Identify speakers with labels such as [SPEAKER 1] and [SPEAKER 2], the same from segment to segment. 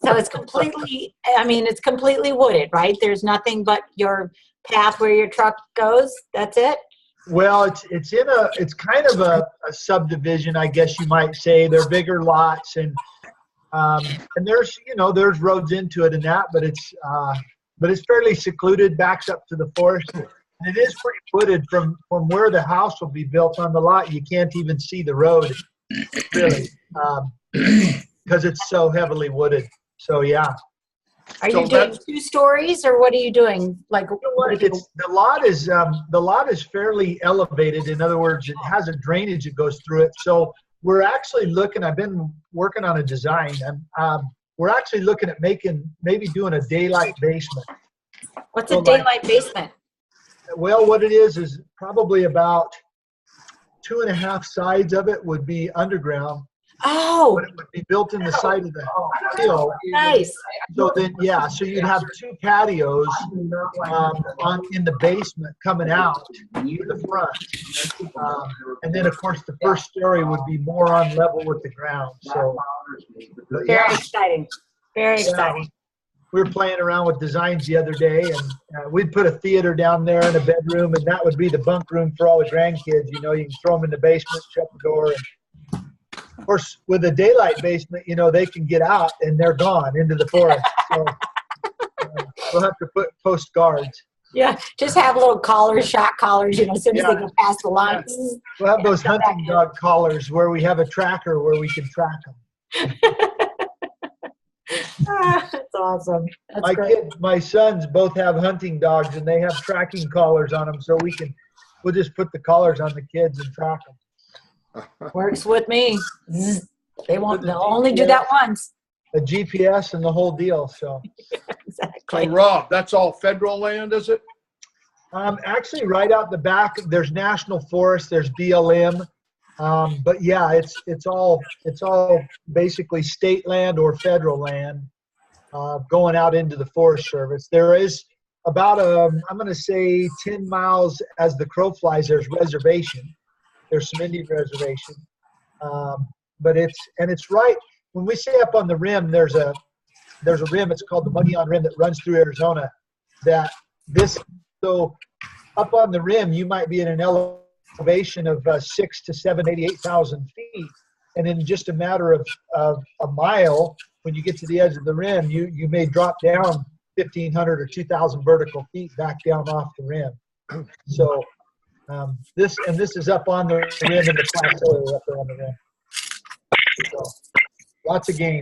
[SPEAKER 1] So it's completely, I mean, it's completely wooded, right? There's nothing but your path where your truck goes. That's it?
[SPEAKER 2] Well, it's kind of a subdivision, I guess you might say. They're bigger lots, and there's there's roads into it and that, but it's fairly secluded, backs up to the forest, and it is pretty wooded from where the house will be built on the lot. You can't even see the road, really, because it's so heavily wooded. So yeah.
[SPEAKER 1] Are you doing 2 stories, or what are you doing? Like,
[SPEAKER 2] the lot is fairly elevated. In other words, it has a drainage that goes through it. So we're actually looking. I've been working on a design, and we're actually looking at maybe doing a daylight basement.
[SPEAKER 1] What's a daylight basement?
[SPEAKER 2] Well, what it is probably about 2.5 sides of it would be underground.
[SPEAKER 1] Oh,
[SPEAKER 2] but it would be built in the side of the hill.
[SPEAKER 1] Nice.
[SPEAKER 2] So then, yeah, so you'd have 2 patios in the basement coming out to the front. And then, of course, the first story would be more on level with the ground. So,
[SPEAKER 1] very exciting. Very exciting.
[SPEAKER 2] We were playing around with designs the other day, and we'd put a theater down there and a bedroom, and that would be the bunk room for all the grandkids. You know, you can throw them in the basement, shut the door, and of course, with a daylight basement, they can get out and they're gone into the forest. So we'll have to post guards.
[SPEAKER 1] Yeah, just have little collars, shot collars, as soon as they go past the line.
[SPEAKER 2] Yeah. We'll have those hunting dog collars where we have a tracker where we can track them.
[SPEAKER 1] That's awesome. That's great.
[SPEAKER 2] My sons both have hunting dogs, and they have tracking collars on them, so we'll just put the collars on the kids and track them.
[SPEAKER 1] Works with me. They'll only do that once.
[SPEAKER 2] A GPS and the whole deal. So
[SPEAKER 1] exactly.
[SPEAKER 3] So Rob, that's all federal land, is it?
[SPEAKER 2] Actually, right out the back, there's national forest, there's BLM, but yeah, it's all basically state land or federal land going out into the Forest Service. There is about I'm going to say 10 miles as the crow flies. There's reservation. There's some Indian reservation, but it's right when we say up on the rim. There's a rim. It's called the Mogollon Rim that runs through Arizona. So up on the rim, you might be in an elevation of 6 to 7, 88,000 feet, and in just a matter of a mile, when you get to the edge of the rim, you may drop down 1,500 or 2,000 vertical feet back down off the rim. So. This is up on the rim and the plateau up there on the rim. So, lots of game.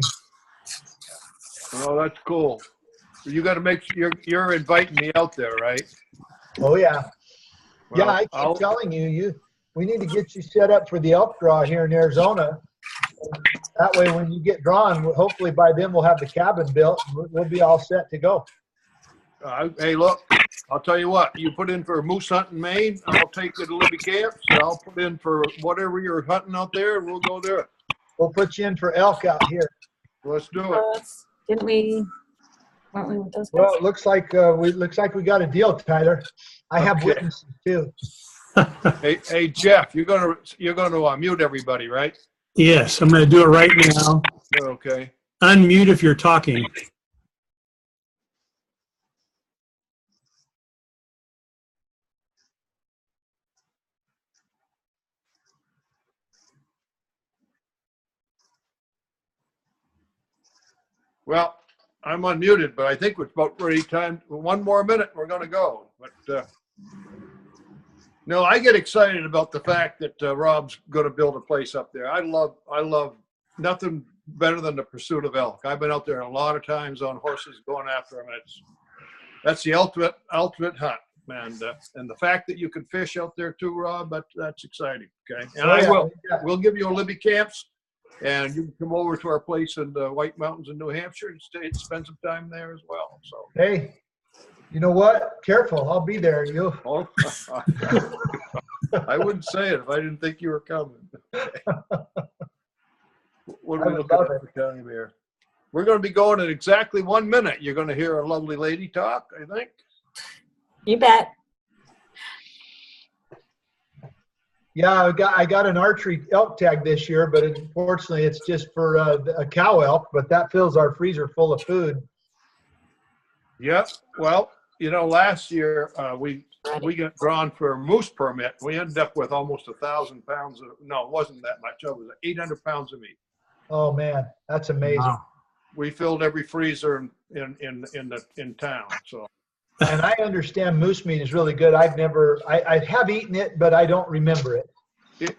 [SPEAKER 3] Oh, that's cool. You got to make sure you're inviting me out there, right?
[SPEAKER 2] Oh yeah,
[SPEAKER 3] well,
[SPEAKER 2] yeah. I keep telling you, we need to get you set up for the elk draw here in Arizona. That way, when you get drawn, hopefully by then we'll have the cabin built. And we'll be all set to go.
[SPEAKER 3] Hey, look. I'll tell you what, you put in for moose hunt in Maine, I'll take you to Libby Camps. I'll put in for whatever you're hunting out there, and we'll go there.
[SPEAKER 2] We'll put you in for elk out here.
[SPEAKER 3] Let's do it.
[SPEAKER 1] Weren't we with those guys?
[SPEAKER 2] Well, it looks like we got a deal, Tyler. I have witnesses too.
[SPEAKER 3] Hey, Jeff, you're gonna mute everybody, right?
[SPEAKER 4] Yes, I'm going to do it right now.
[SPEAKER 3] Okay.
[SPEAKER 4] Unmute if you're talking.
[SPEAKER 3] Well, I'm unmuted, but I think it's about ready time. 1 more minute, we're going to go. But no, I get excited about the fact that Rob's going to build a place up there. I love nothing better than the pursuit of elk. I've been out there a lot of times on horses going after them. That's the ultimate hunt, man. And the fact that you can fish out there too, Rob, that's exciting. Okay, and we'll give you a Libby Camps. And you can come over to our place in the White Mountains in New Hampshire and stay and spend some time there as well. So
[SPEAKER 2] hey, you know what? Careful, I'll be there.
[SPEAKER 3] Oh, I wouldn't say it if I didn't think you were coming. What are we looking at for time here? We're going to be going in exactly 1 minute. You're going to hear a lovely lady talk, I think.
[SPEAKER 1] You bet.
[SPEAKER 2] Yeah, I got an archery elk tag this year, but unfortunately it's just for a cow elk, but that fills our freezer full of food.
[SPEAKER 3] Yep. Well, last year we got drawn for a moose permit. We ended up with almost 1,000 pounds of, no, it wasn't that much. It was 800 pounds of meat.
[SPEAKER 2] Oh man, that's amazing.
[SPEAKER 4] Wow.
[SPEAKER 3] We filled every freezer in town. So.
[SPEAKER 2] And I understand moose meat is really good. I have eaten it, but I don't remember it.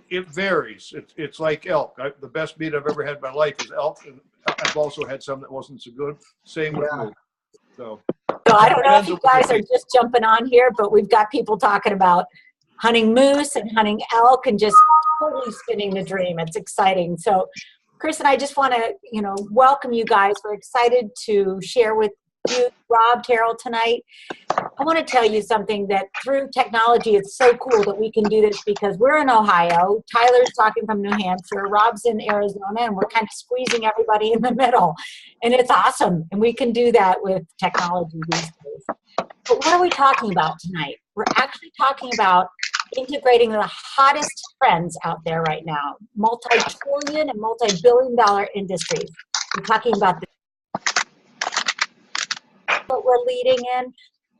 [SPEAKER 3] It varies. It's like elk. The best meat I've ever had in my life is elk, and I've also had some that wasn't so good. Same with moose. So
[SPEAKER 1] I don't know if you guys are just jumping on here, but we've got people talking about hunting moose and hunting elk and just totally spinning the dream. It's exciting. So Chris and I just want to, welcome you guys. We're excited to share with you Rob Terrell tonight. I want to tell you something that through technology, it's so cool that we can do this because we're in Ohio. Tyler's talking from New Hampshire. Rob's in Arizona, and we're kind of squeezing everybody in the middle. And it's awesome. And we can do that with technology these days. But what are we talking about tonight? We're actually talking about integrating the hottest trends out there right now, multi-trillion and multi-billion-dollar industries. We're talking about what we're leading in,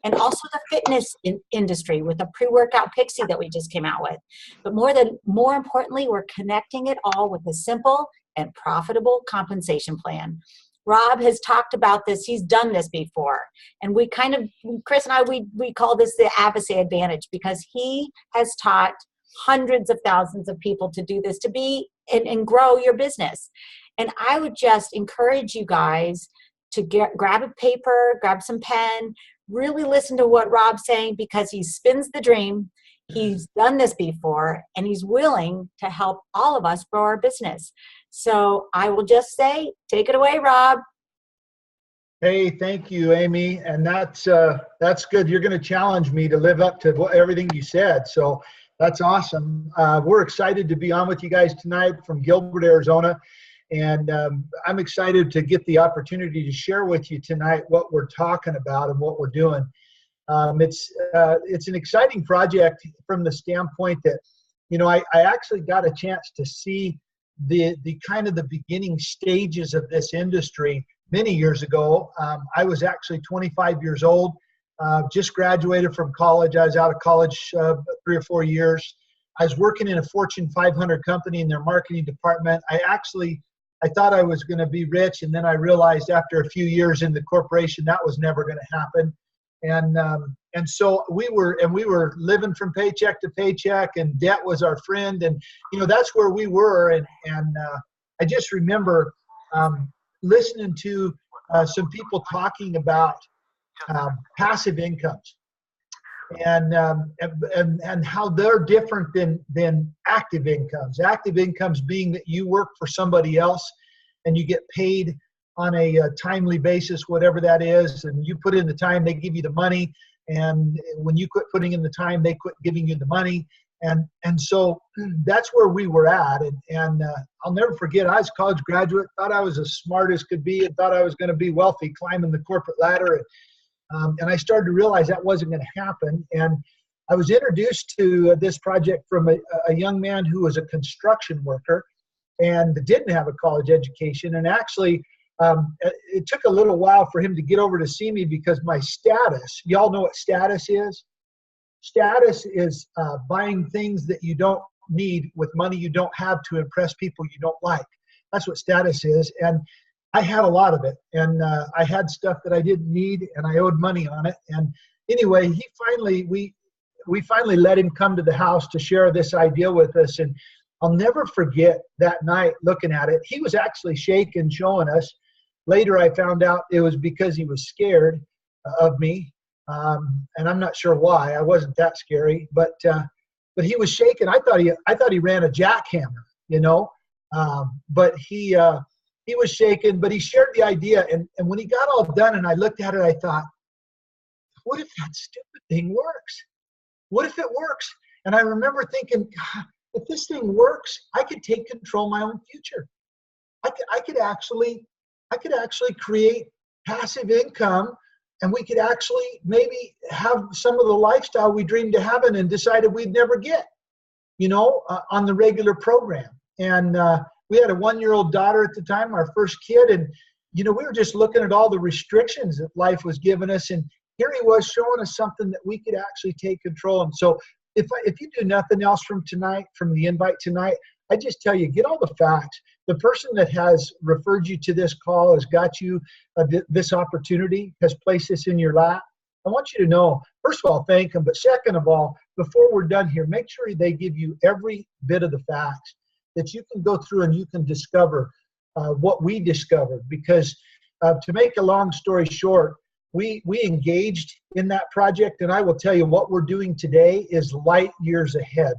[SPEAKER 1] and also the fitness industry with the pre-workout Pixie that we just came out with. But more importantly, we're connecting it all with a simple and profitable compensation plan. Rob has talked about this. He's done this before. And Chris and I, we call this the AVISAE advantage because he has taught hundreds of thousands of people to do this, to be and grow your business. And I would just encourage you guys to grab a paper, grab some pen, really listen to what Rob's saying because he spins the dream. He's done this before, and he's willing to help all of us grow our business. So I will just say, take it away, Rob.
[SPEAKER 2] Hey, thank you, Amy. And that's good. You're going to challenge me to live up to everything you said. So that's awesome. We're excited to be on with you guys tonight from Gilbert, Arizona. And I'm excited to get the opportunity to share with you tonight what we're talking about and what we're doing. It's an exciting project from the standpoint that, I actually got a chance to see the kind of the beginning stages of this industry many years ago. I was actually 25 years old, just graduated from college. I was out of college 3 or 4 years. I was working in a Fortune 500 company in their marketing department. I thought I was going to be rich, and then I realized after a few years in the corporation that was never going to happen. And so we were living from paycheck to paycheck, and debt was our friend. And that's where we were. And I just remember listening to some people talking about passive incomes and how they're different than active incomes. Active incomes being that you work for somebody else and you get paid on a timely basis, whatever that is, and you put in the time, they give you the money, and when you quit putting in the time, they quit giving you the money. And so that's where we were at. And I'll never forget, I was a college graduate, thought I was as smart as could be, and thought I was going to be wealthy, climbing the corporate ladder. And I started to realize that wasn't going to happen. And I was introduced to this project from a young man who was a construction worker and didn't have a college education. And actually, it took a little while for him to get over to see me because my status, y'all know what status is? Status is buying things that you don't need with money you don't have to impress people you don't like. That's what status is. And I had a lot of it, and I had stuff that I didn't need, and I owed money on it. And anyway, we finally let him come to the house to share this idea with us. And I'll never forget that night looking at it. He was actually shaking, showing us. Later, I found out it was because he was scared of me, and I'm not sure why. I wasn't that scary, but he was shaking. I thought he ran a jackhammer, but he was shaken, but he shared the idea. And when he got all done and I looked at it, I thought, what if that stupid thing works? What if it works? And I remember thinking, God, if this thing works, I could take control of my own future. I could actually create passive income, and we could actually maybe have some of the lifestyle we dreamed of having and decided we'd never get. on the regular program. And we had a 1-year-old daughter at the time, our first kid, and we were just looking at all the restrictions that life was giving us, and here he was showing us something that we could actually take control. And so if you do nothing else from the invite tonight, I just tell you, get all the facts. The person that has referred you to this call has got you this opportunity, has placed this in your lap. I want you to know, first of all, thank them. But second of all, before we're done here, make sure they give you every bit of the facts that you can go through and you can discover what we discovered. Because to make a long story short, we engaged in that project, and I will tell you what we're doing today is light years ahead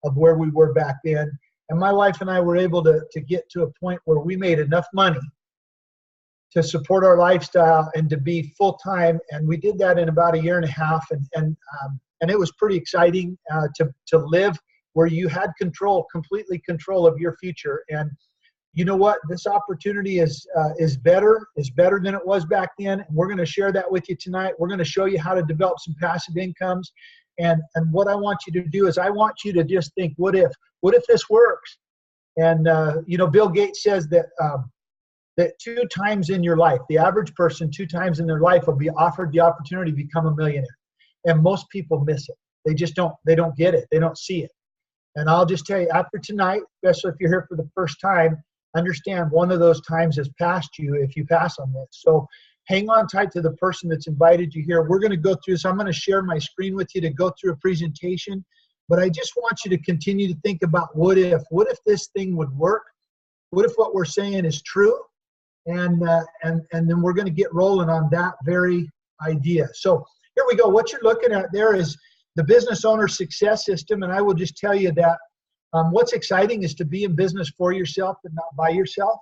[SPEAKER 2] of where we were back then. And my wife and I were able to get to a point where we made enough money to support our lifestyle and to be full-time. And we did that in about 1.5 years. And it was pretty exciting to live where you had completely control of your future. And you know what? This opportunity is better than it was back then. And we're going to share that with you tonight. We're going to show you how to develop some passive incomes. And what I want you to do is I want you to just think, what if this works? And, Bill Gates says that 2 times in your life, the average person 2 times in their life will be offered the opportunity to become a millionaire. And most people miss it. They just don't get it. They don't see it. And I'll just tell you, after tonight, especially if you're here for the first time, understand one of those times has passed you if you pass on this. So hang on tight to the person that's invited you here. We're going to go through this. I'm going to share my screen with you to go through a presentation. But I just want you to continue to think about what if this thing would work? What if what we're saying is true? And then we're going to get rolling on that very idea. So here we go. What you're looking at there is the business owner success system. And I will just tell you that what's exciting is to be in business for yourself and not by yourself.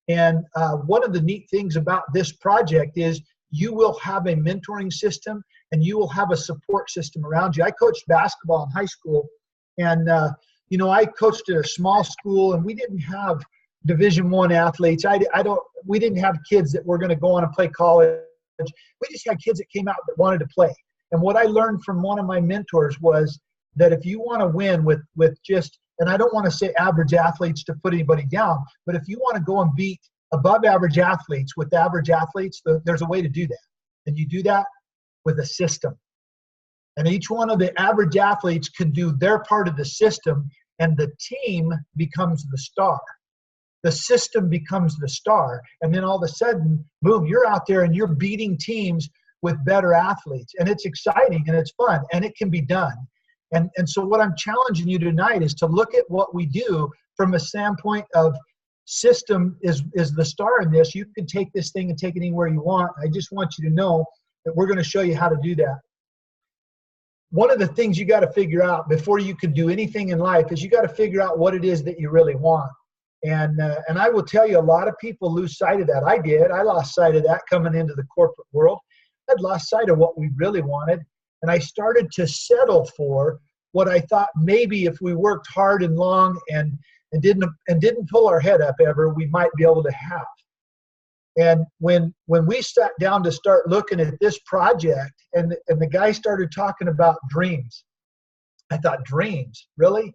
[SPEAKER 2] And one of the neat things about this project is you will have a mentoring system and you will have a support system around you. I coached basketball in high school, and I coached at a small school, and we didn't have Division I athletes. We didn't have kids that were going to go on and play college. We just had kids that came out that wanted to play. And what I learned from one of my mentors was that if you want to win with just, and I don't want to say average athletes to put anybody down, but if you want to go and beat above average athletes with average athletes, there's a way to do that. And you do that with a system. And each one of the average athletes can do their part of the system, and the team becomes the star. The system becomes the star. And then all of a sudden, boom, you're out there and you're beating teams with better athletes. And it's exciting and it's fun and it can be done. And so what I'm challenging you tonight is to look at what we do from a standpoint of system is the star in this. You can take this thing and take it anywhere you want. I just want you to know that we're going to show you how to do that. One of the things you got to figure out before you can do anything in life is you got to figure out what it is that you really want. And I will tell you, a lot of people lose sight of that. I did. I lost sight of that coming into the corporate world. I'd lost sight of what we really wanted. And I started to settle for what I thought maybe if we worked hard and long and didn't pull our head up ever, we might be able to have. And when we sat down to start looking at this project and the guy started talking about dreams, I thought, dreams? Really?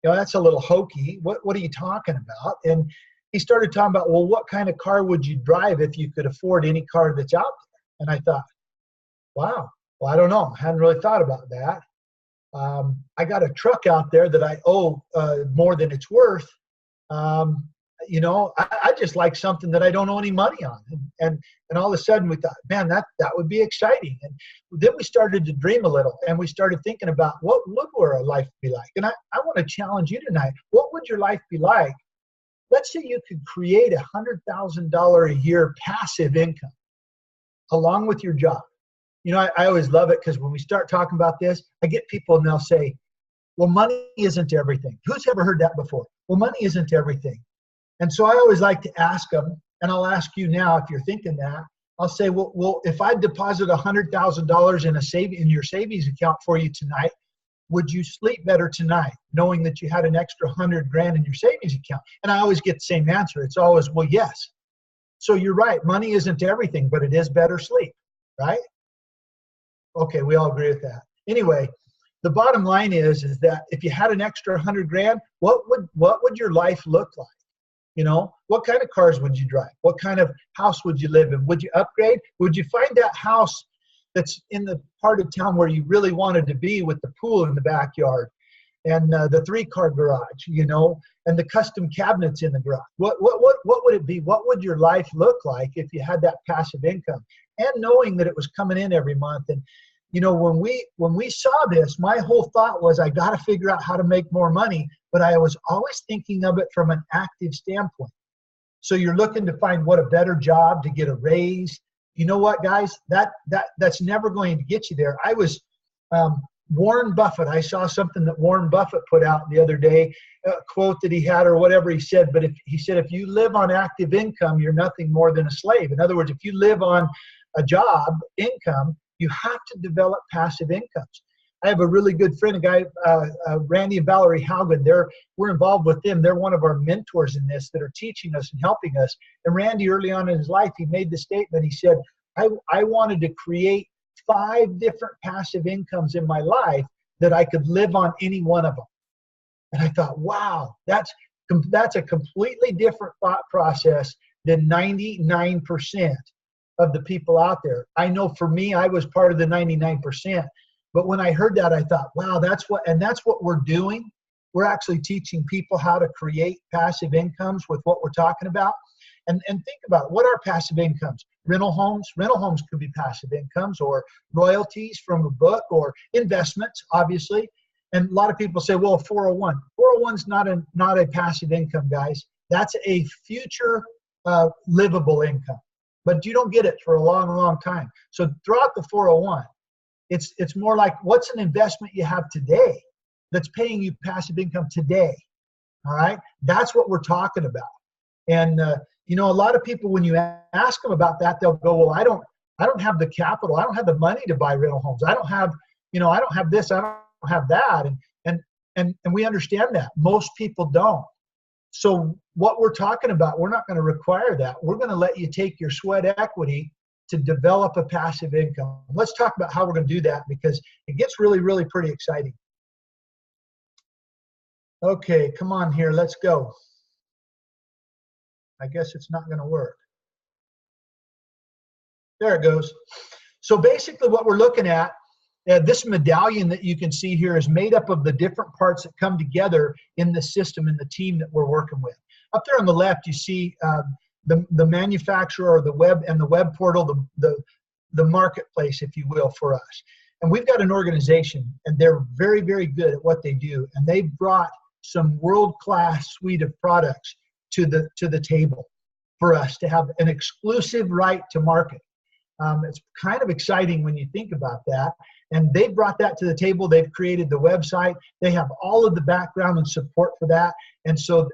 [SPEAKER 2] That's a little hokey. What are you talking about? And he started talking about, well, what kind of car would you drive if you could afford any car that's out there? And I thought, wow, well, I don't know. I hadn't really thought about that. I got a truck out there that I owe more than it's worth. I just like something that I don't owe any money on. And all of a sudden we thought, man, that would be exciting. And then we started to dream a little and we started thinking about what would our life be like. And I want to challenge you tonight. What would your life be like? Let's say you could create $100,000 a year passive income along with your job. I always love it because when we start talking about this, I get people and they'll say, well, money isn't everything. Who's ever heard that before? Well, money isn't everything. And so I always like to ask them, and I'll ask you now if you're thinking that, I'll say, well, if I deposit $100,000 in your savings account for you tonight, would you sleep better tonight knowing that you had an extra $100,000 in your savings account? And I always get the same answer. It's always, well, yes. So you're right. Money isn't everything, but it is better sleep, right? Okay, we all agree with that. Anyway, the bottom line is that if you had an extra 100 grand, what would your life look like? You know, what kind of cars would you drive? What kind of house would you live in? Would you upgrade? Would you find that house that's in the part of town where you really wanted to be, with the pool in the backyard and the 3-car garage, you know, and the custom cabinets in the garage? What would it be? What would your life look like if you had that passive income, and knowing that it was coming in every month? And you know, when we saw this, my whole thought was, I got to figure out how to make more money, but I was always thinking of it from an active standpoint. So you're looking to find what a better job, to get a raise. You know what, guys? That's never going to get you there. I was Warren Buffett. I saw something that Warren Buffett put out the other day, a quote that he had or whatever he said. But he said, if you live on active income, you're nothing more than a slave. In other words, if you live on a job income, you have to develop passive incomes. I have a really good friend, a guy, Randy and Valerie Haugen. We're involved with them. They're one of our mentors in this, that are teaching us and helping us. And Randy, early on in his life, he made the statement. He said, I wanted to create 5 different passive incomes in my life that I could live on any one of them. And I thought, wow, that's a completely different thought process than 99% of the people out there. I know for me, I was part of the 99%. But when I heard that, I thought, wow, that's what we're doing. We're actually teaching people how to create passive incomes with what we're talking about. And think about it. What are passive incomes? Rental homes. Rental homes could be passive incomes, or royalties from a book, or investments, obviously. And a lot of people say, well, 401. 401's not a passive income, guys. That's a future livable income. But you don't get it for a long, long time. So throughout the 401, it's more like, what's an investment you have today that's paying you passive income today? All right, that's what we're talking about. And you know, a lot of people, when you ask them about that, they'll go, well, I don't have the capital, I don't have the money to buy rental homes, I don't have this, I don't have that, and we understand that most people don't. So what we're talking about, we're not going to require that. We're going to let you take your sweat equity to develop a passive income. Let's talk about how we're going to do that, because it gets really, really pretty exciting. Okay, come on here, let's go. I guess it's not going to work. There it goes. So basically what we're looking at, this medallion that you can see here is made up of the different parts that come together in the system, in the team that we're working with. Up there on the left, you see the manufacturer, or the web, and the web portal, the marketplace, if you will, for us. And we've got an organization, and they're very, very good at what they do. And they've brought some world-class suite of products to the table for us to have an exclusive right to market. It's kind of exciting when you think about that. And they brought that to the table. They've created the website. They have all of the background and support for that. And so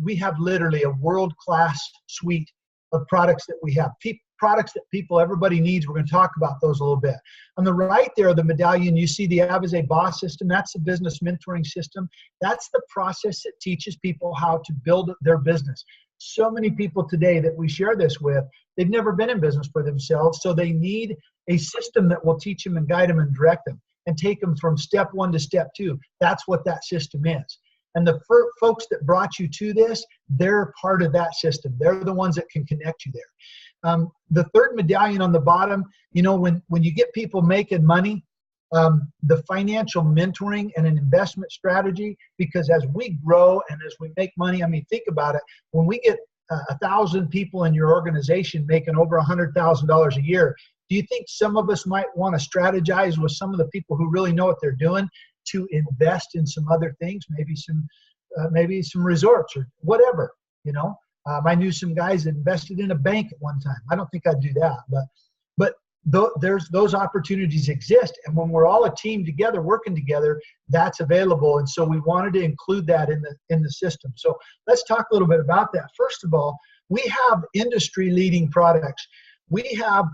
[SPEAKER 2] we have literally a world-class suite of products that we have. Products that everybody needs. We're going to talk about those a little bit. On the right there, the medallion, you see the AVISAE Boss system. That's the business mentoring system. That's the process that teaches people how to build their business. So many people today that we share this with, they've never been in business for themselves, so they need a system that will teach them and guide them and direct them and take them from step 1 to step 2. That's what that system is. And the folks that brought you to this, they're part of that system. They're the ones that can connect you there. The third medallion on the bottom, you know, when you get people making money, the financial mentoring and an investment strategy, because as we grow and as we make money, I mean, think about it. When we get 1,000 people in your organization making over $100,000 a year, do you think some of us might want to strategize with some of the people who really know what they're doing to invest in some other things, maybe some resorts or whatever, you know? I knew some guys that invested in a bank at one time. I don't think I'd do that, but there's those opportunities exist. And when we're all a team together, working together, that's available. And so we wanted to include that in the system. So let's talk a little bit about that. First of all, we have industry leading products. We have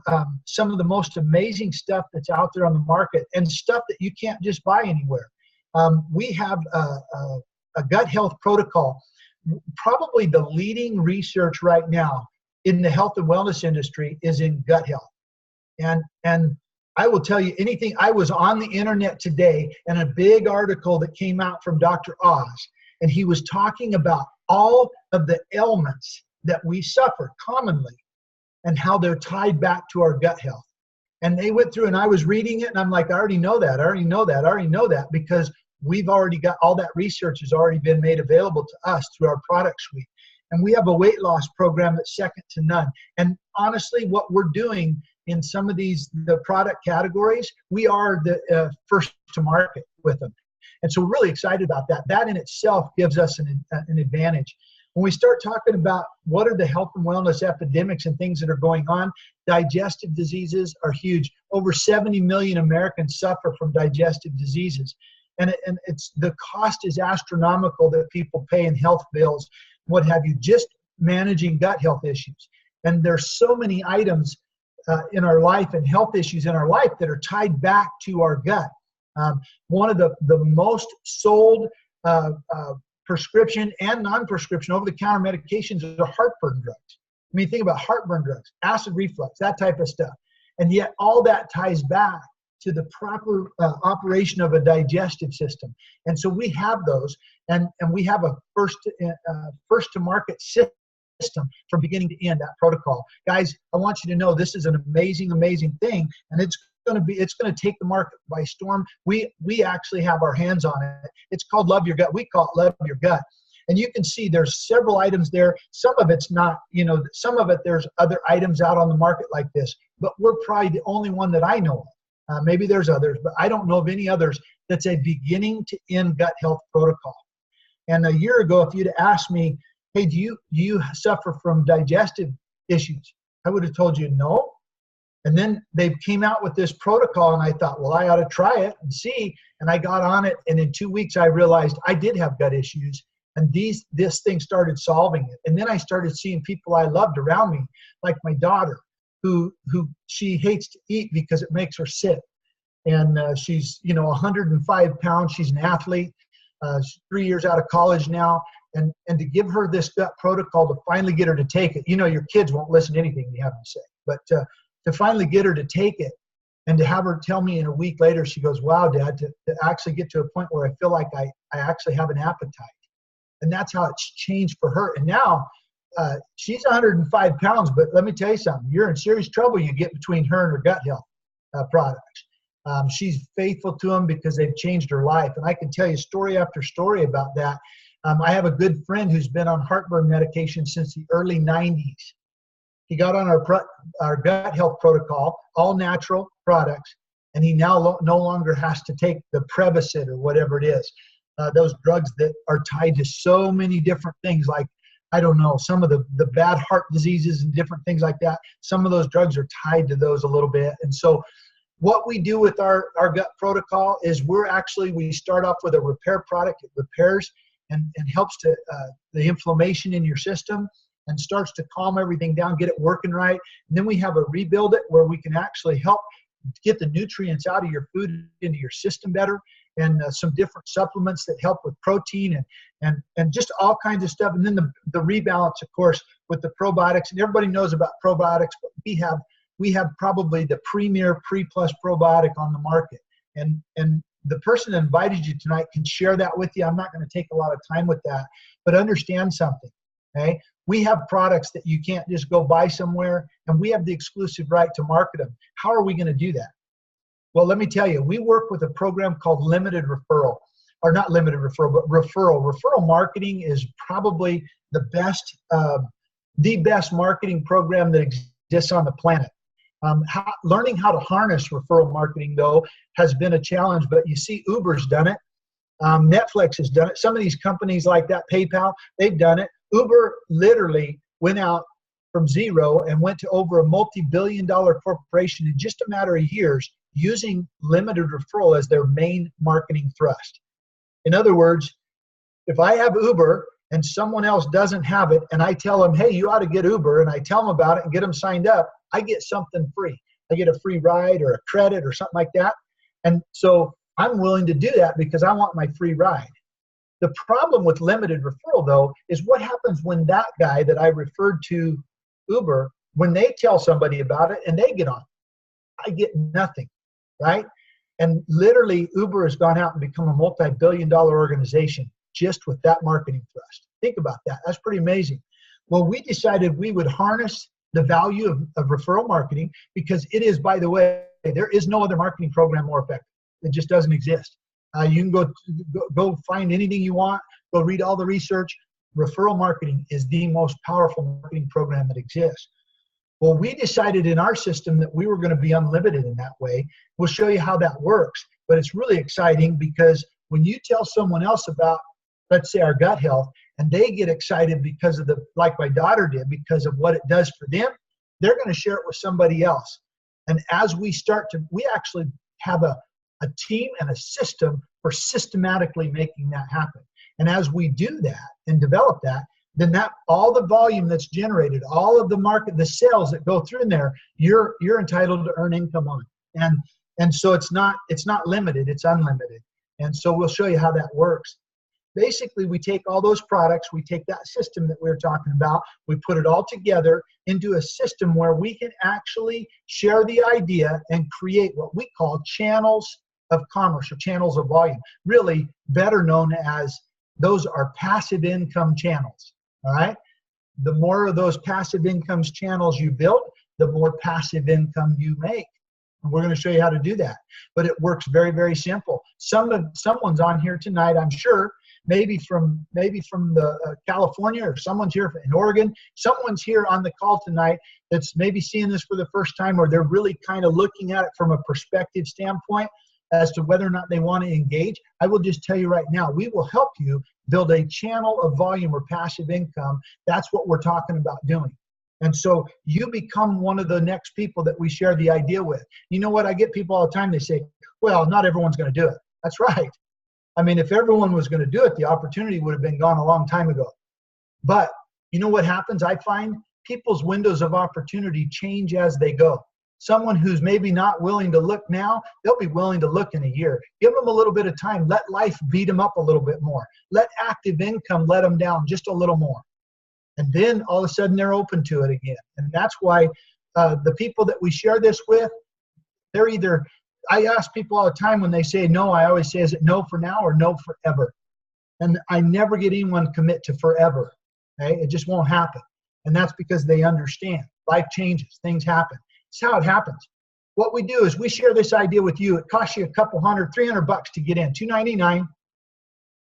[SPEAKER 2] some of the most amazing stuff that's out there on the market, and stuff that you can't just buy anywhere. We have a gut health protocol. Probably the leading research right now in the health and wellness industry is in gut health. And I will tell you anything. I was on the internet today and a big article that came out from Dr. Oz, and he was talking about all of the ailments that we suffer commonly and how they're tied back to our gut health. And they went through, and I was reading it, and I'm like, I already know that, I already know that, I already know that, because we've already got all that research has already been made available to us through our product suite. And we have a weight loss program that's second to none. And honestly, what we're doing in some of the product categories, we are the first to market with them. And so we're really excited about that. That in itself gives us an advantage. When we start talking about what are the health and wellness epidemics and things that are going on, digestive diseases are huge. Over 70 million Americans suffer from digestive diseases. And it's the cost is astronomical that people pay in health bills, what have you, just managing gut health issues. And there's so many items in our life and health issues in our life that are tied back to our gut. One of the most sold prescription and non-prescription over-the-counter medications are heartburn drugs. I mean, think about heartburn drugs, acid reflux, that type of stuff. And yet all that ties back to the proper operation of a digestive system. And so we have those, and we have a first to market system from beginning to end, that protocol. Guys, I want you to know this is an amazing, amazing thing, and it's going to take the market by storm. We actually have our hands on it. It's called Love Your Gut. We call it Love Your Gut. And you can see there's several items there. Some of it's not, some of it there's other items out on the market like this, but we're probably the only one that I know of. Maybe there's others, but I don't know of any others that's a beginning to end gut health protocol. And a year ago, if you'd asked me, hey, do you suffer from digestive issues? I would have told you no. And then they came out with this protocol, and I thought, well, I ought to try it and see. And I got on it, and in 2 weeks, I realized I did have gut issues, and this thing started solving it. And then I started seeing people I loved around me, like my daughter, who she hates to eat because it makes her sick. And she's 105 pounds. She's an athlete. She's 3 years out of college now. And to give her this gut protocol, to finally get her to take it, your kids won't listen to anything you have to say, but to finally get her to take it, and to have her tell me in a week later, she goes, wow, Dad, to actually get to a point where I feel like I actually have an appetite. And that's how it's changed for her. And now she's 105 pounds, but let me tell you something. You're in serious trouble you get between her and her gut health products. She's faithful to them because they've changed her life. And I can tell you story after story about that. I have a good friend who's been on heartburn medication since the early 90s. He got on our gut health protocol, all natural products, and he now no longer has to take the Prevacid or whatever it is. Those drugs that are tied to so many different things, like, I don't know, some of the bad heart diseases and different things like that. Some of those drugs are tied to those a little bit. And so what we do with our gut protocol is we start off with a repair product. It repairs and helps to the inflammation in your system, and starts to calm everything down, get it working right. And then we have a rebuild it, where we can actually help get the nutrients out of your food into your system better, and some different supplements that help with protein and just all kinds of stuff. And then the rebalance, of course, with the probiotics. And everybody knows about probiotics, but we have probably the premier pre-plus probiotic on the market. And the person that invited you tonight can share that with you. I'm not going to take a lot of time with that, but understand something, okay? We have products that you can't just go buy somewhere, and we have the exclusive right to market them. How are we going to do that? Well, let me tell you, we work with a program called limited referral, or not limited referral, but referral. Referral marketing is probably the best marketing program that exists on the planet. Learning how to harness referral marketing, though, has been a challenge, but you see Uber's done it. Netflix has done it. Some of these companies like that, PayPal, they've done it. Uber literally went out from zero and went to over a multi-billion-dollar corporation in just a matter of years, using limited referral as their main marketing thrust. In other words, if I have Uber and someone else doesn't have it, and I tell them, hey, you ought to get Uber, and I tell them about it and get them signed up, I get something free. I get a free ride or a credit or something like that. And so I'm willing to do that because I want my free ride. The problem with limited referral, though, is what happens when that guy that I referred to Uber, when they tell somebody about it and they get on, I get nothing. right? And literally, Uber has gone out and become a multi-billion-dollar organization just with that marketing thrust. Think about that. That's pretty amazing. Well, we decided we would harness the value of referral marketing because it is, by the way, there is no other marketing program more effective. It just doesn't exist. You can go find anything you want, go read all the research. Referral marketing is the most powerful marketing program that exists. Well, we decided in our system that we were going to be unlimited in that way. We'll show you how that works, but it's really exciting because when you tell someone else about, let's say, our gut health, and they get excited because of like my daughter did, because of what it does for them, they're going to share it with somebody else. And as we actually have a team and a system for systematically making that happen. And as we do that and develop that, then all the volume that's generated, all of the sales that go through in there, you're entitled to earn income on. And so it's not limited, it's unlimited. And so we'll show you how that works. Basically, we take all those products, we take that system that we were talking about, we put it all together into a system where we can actually share the idea and create what we call channels of commerce or channels of volume, really better known as those are passive income channels. All right. The more of those passive income channels you build, the more passive income you make. And we're going to show you how to do that. But it works very, very simple. Someone's on here tonight, I'm sure, maybe from the California, or someone's here in Oregon. Someone's here on the call tonight that's maybe seeing this for the first time, or they're really kind of looking at it from a perspective standpoint as to whether or not they want to engage. I will just tell you right now, we will help you build a channel of volume or passive income. That's what we're talking about doing. And so you become one of the next people that we share the idea with. You know what? I get people all the time, they say, well, not everyone's going to do it. That's right. I mean, if everyone was going to do it, the opportunity would have been gone a long time ago. But you know what happens? I find people's windows of opportunity change as they go. Someone who's maybe not willing to look now, they'll be willing to look in a year. Give them a little bit of time. Let life beat them up a little bit more. Let active income let them down just a little more. And then all of a sudden they're open to it again. And that's why the people that we share this with, they're either, I ask people all the time when they say no, I always say, is it no for now or no forever? And I never get anyone commit to forever. Okay? It just won't happen. And that's because they understand. Life changes. Things happen. It's how it happens. What we do is we share this idea with you. It costs you a couple $100, $300 to get in, $299.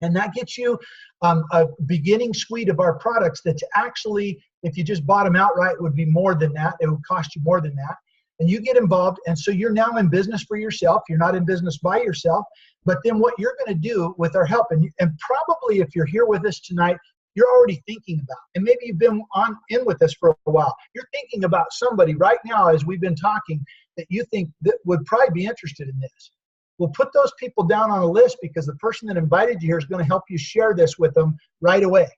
[SPEAKER 2] And that gets you a beginning suite of our products that's actually, if you just bought them outright, would be more than that. It would cost you more than that. And you get involved. And so you're now in business for yourself. You're not in business by yourself. But then what you're going to do with our help, and probably if you're here with us tonight, you're already thinking about, and maybe you've been in with us for a while. You're thinking about somebody right now as we've been talking that you think that would probably be interested in this. We'll put those people down on a list because the person that invited you here is going to help you share this with them right away.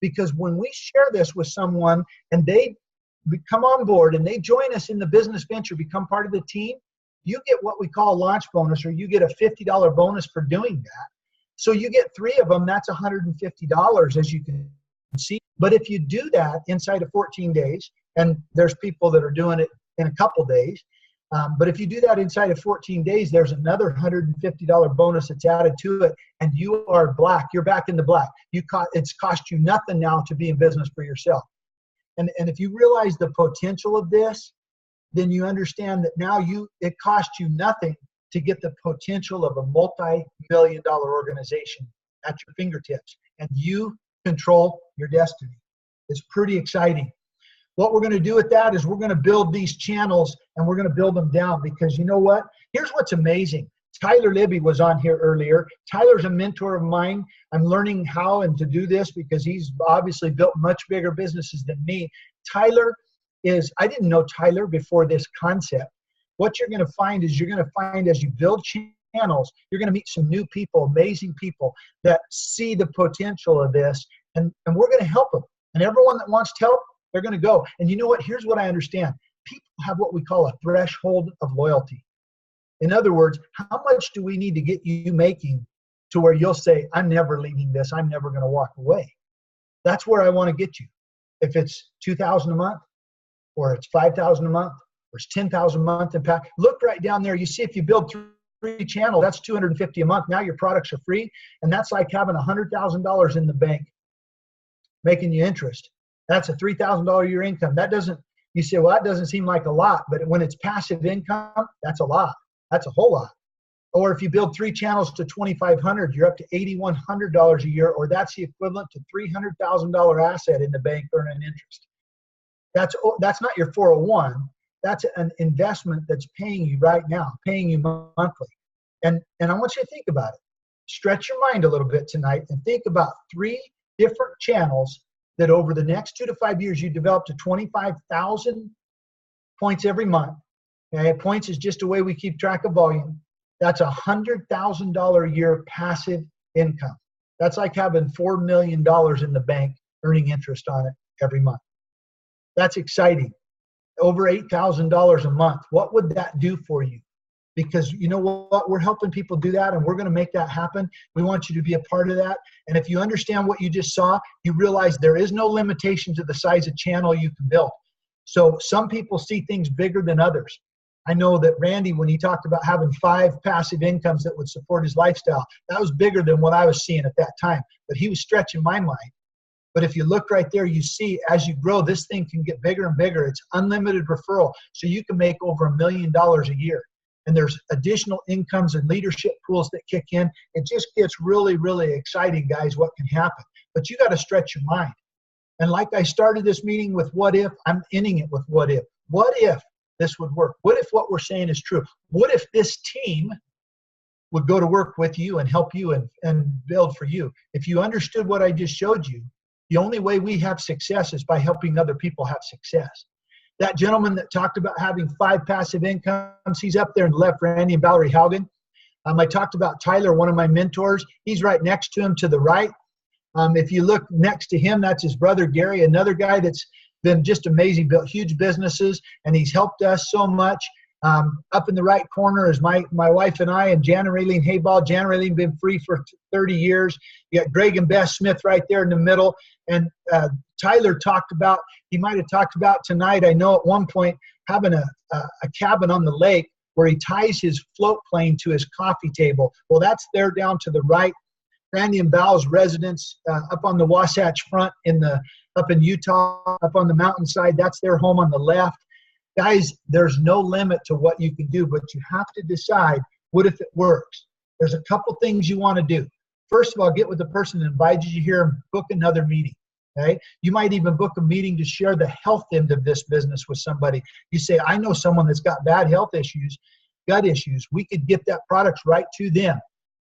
[SPEAKER 2] Because when we share this with someone and they come on board and they join us in the business venture, become part of the team, you get what we call a launch bonus, or you get a $50 bonus for doing that. So you get 3 of them, that's $150, as you can see. But if you do that inside of 14 days, and there's people that are doing it in a couple days, but if you do that inside of 14 days, there's another $150 bonus that's added to it, and you are black. You're back in the black. It's cost you nothing now to be in business for yourself. And if you realize the potential of this, then you understand that now it costs you nothing to get the potential of a multi-million-dollar organization at your fingertips, and you control your destiny. It's pretty exciting. What we're going to do with that is we're going to build these channels, and we're going to build them down, because you know what? Here's what's amazing. Tyler Libby was on here earlier. Tyler's a mentor of mine. I'm learning how and to do this because he's obviously built much bigger businesses than me. I didn't know Tyler before this concept. What you're going to find is as you build channels, you're going to meet some new people, amazing people that see the potential of this, and we're going to help them. And everyone that wants help, they're going to go. And you know what? Here's what I understand. People have what we call a threshold of loyalty. In other words, how much do we need to get you making to where you'll say, I'm never leaving this. I'm never going to walk away. That's where I want to get you. If it's $2,000 a month, or it's $5,000 a month, There's 10,000 a month in pack. Look right down there. You see if you build 3 channels, that's $250 a month. Now your products are free, and that's like having $100,000 in the bank making you interest. That's a $3,000 a year income. That doesn't, you say, well, that doesn't seem like a lot, but when it's passive income, that's a lot. That's a whole lot. Or if you build 3 channels to 2,500, you're up to $8,100 a year, or that's the equivalent to $300,000 asset in the bank earning interest. That's not your 401. That's an investment that's paying you right now, paying you monthly. And I want you to think about it. Stretch your mind a little bit tonight and think about 3 different channels that over the next 2 to 5 years, you develop to 25,000 points every month. Okay? Points is just a way we keep track of volume. That's $100,000 a year passive income. That's like having $4 million in the bank earning interest on it every month. That's exciting. Over $8,000 a month. What would that do for you? Because you know what? We're helping people do that, and we're going to make that happen. We want you to be a part of that. And if you understand what you just saw, you realize there is no limitation to the size of channel you can build. So some people see things bigger than others. I know that Randy, when he talked about having 5 passive incomes that would support his lifestyle, that was bigger than what I was seeing at that time. But he was stretching my mind. But if you look right there, you see as you grow, this thing can get bigger and bigger. It's unlimited referral. So you can make over $1 million a year. And there's additional incomes and leadership pools that kick in. It just gets really, really exciting, guys, what can happen. But you got to stretch your mind. And like I started this meeting with what if, I'm ending it with what if. What if this would work? What if what we're saying is true? What if this team would go to work with you and help you and build for you? If you understood what I just showed you, the only way we have success is by helping other people have success. That gentleman that talked about having 5 passive incomes, he's up there in the left, Randy and Valerie Haugen. I talked about Tyler, one of my mentors. He's right next to him to the right. If you look next to him, that's his brother, Gary, another guy that's been just amazing, built huge businesses, and he's helped us so much. Up in the right corner is my wife and I, and Jan and Raylene Hayball. Jan and Raylene been free for 30 years. You got Greg and Beth Smith right there in the middle. And Tyler talked about, he might have talked about tonight, I know at one point, having a cabin on the lake where he ties his float plane to his coffee table. Well, that's there down to the right. Randy and Val's residence up on the Wasatch Front up in Utah, up on the mountainside. That's their home on the left. Guys, there's no limit to what you can do, but you have to decide, what if it works? There's a couple things you want to do. First of all, get with the person that invited you here and book another meeting. Okay? You might even book a meeting to share the health end of this business with somebody. You say, I know someone that's got bad health issues, gut issues. We could get that product right to them.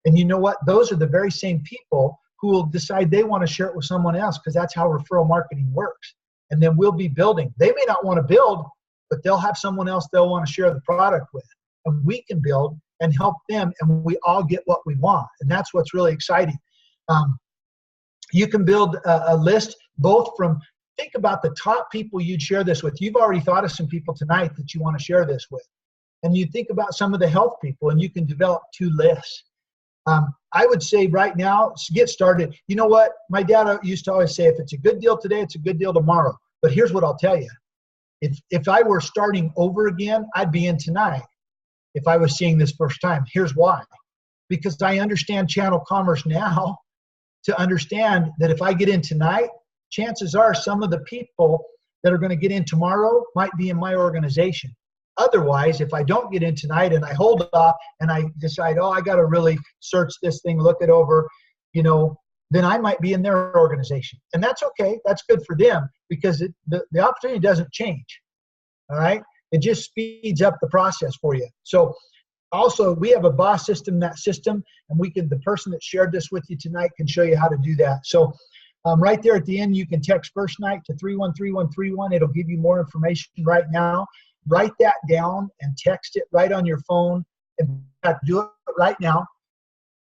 [SPEAKER 2] And you know what? Those are the very same people who will decide they want to share it with someone else, because that's how referral marketing works. And then we'll be building. They may not want to build, but they'll have someone else they'll want to share the product with. And we can build and help them, and we all get what we want. And that's what's really exciting. You can build a list both from, think about the top people you'd share this with. You've already thought of some people tonight that you want to share this with. And you think about some of the health people, and you can develop 2 lists. I would say right now, get started. You know what? My dad used to always say, if it's a good deal today, it's a good deal tomorrow. But here's what I'll tell you. If I were starting over again, I'd be in tonight if I was seeing this first time. Here's why. Because I understand channel commerce now to understand that if I get in tonight, chances are some of the people that are going to get in tomorrow might be in my organization. Otherwise, if I don't get in tonight and I hold off and I decide, oh, I got to really search this thing, look it over, then I might be in their organization. And that's okay. That's good for them, because the opportunity doesn't change. All right. It just speeds up the process for you. So also, we have a boss system, that system, and the person that shared this with you tonight can show you how to do that. So right there at the end, you can text First Night to 313131. It'll give you more information right now. Write that down and text it right on your phone. In fact, do it right now.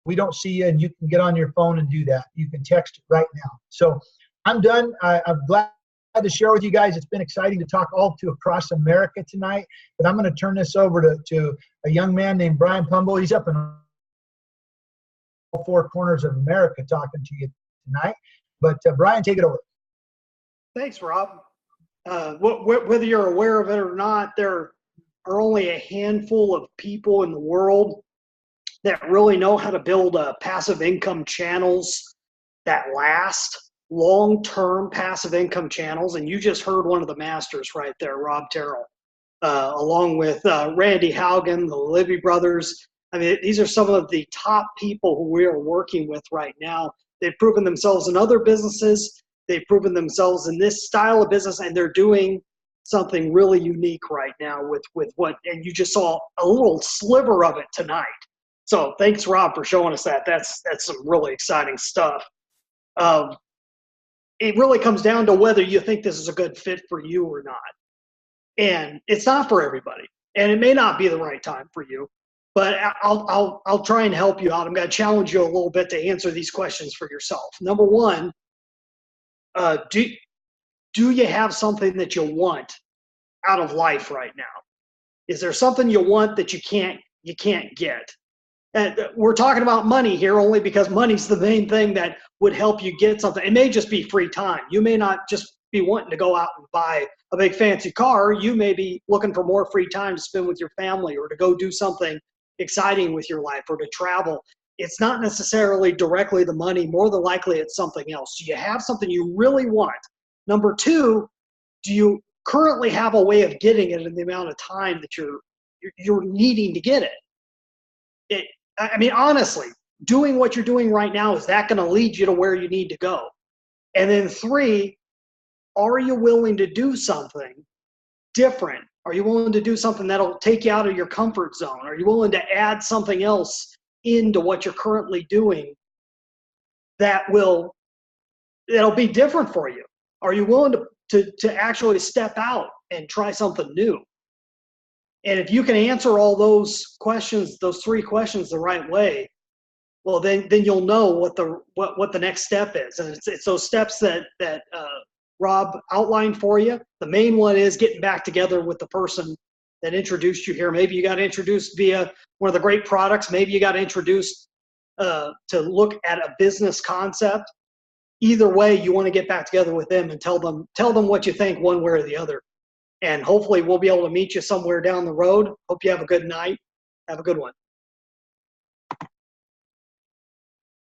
[SPEAKER 2] We don't see you, and you can get on your phone and do that. You can text it right now. So I'm done. I'm glad to share with you guys. It's been exciting to talk all to across America tonight. But I'm going to turn this over to a young man named Brian Pumble. He's up in all 4 corners of America talking to you tonight. But Brian, take it over.
[SPEAKER 5] Thanks, Rob. Whether you're aware of it or not, there are only a handful of people in the world that really know how to build passive income channels that last, long-term passive income channels. And you just heard one of the masters right there, Rob Terrell, along with Randy Haugen, the Livy brothers. I mean, these are some of the top people who we are working with right now. They've proven themselves in other businesses. They've proven themselves in this style of business, and they're doing something really unique right now with what, and you just saw a little sliver of it tonight. So thanks, Rob, for showing us that. That's some really exciting stuff. It really comes down to whether you think this is a good fit for you or not. And it's not for everybody, and it may not be the right time for you, but I'll try and help you out. I'm going to challenge you a little bit to answer these questions for yourself. Number one, do you have something that you want out of life right now? Is there something you want that you can't get? And we're talking about money here only because money's the main thing that would help you get something. It may just be free time. You may not just be wanting to go out and buy a big fancy car. You may be looking for more free time to spend with your family, or to go do something exciting with your life, or to travel. It's not necessarily directly the money. More than likely it's something else. Do you have something you really want? Number two, do you currently have a way of getting it in the amount of time that you're needing to get it? I mean, honestly, doing what you're doing right now, is that going to lead you to where you need to go? And then three, are you willing to do something different? Are you willing to do something that'll take you out of your comfort zone? Are you willing to add something else into what you're currently doing that'll be different for you? Are you willing to actually step out and try something new? And if you can answer all those questions, those three questions, the right way, well, then you'll know what the next step is. And it's those steps that Rob outlined for you. The main one is getting back together with the person that introduced you here. Maybe you got introduced via one of the great products. Maybe you got introduced to look at a business concept. Either way, you want to get back together with them and tell them what you think, one way or the other. And hopefully we'll be able to meet you somewhere down the road. Hope you have a good night. Have a good one.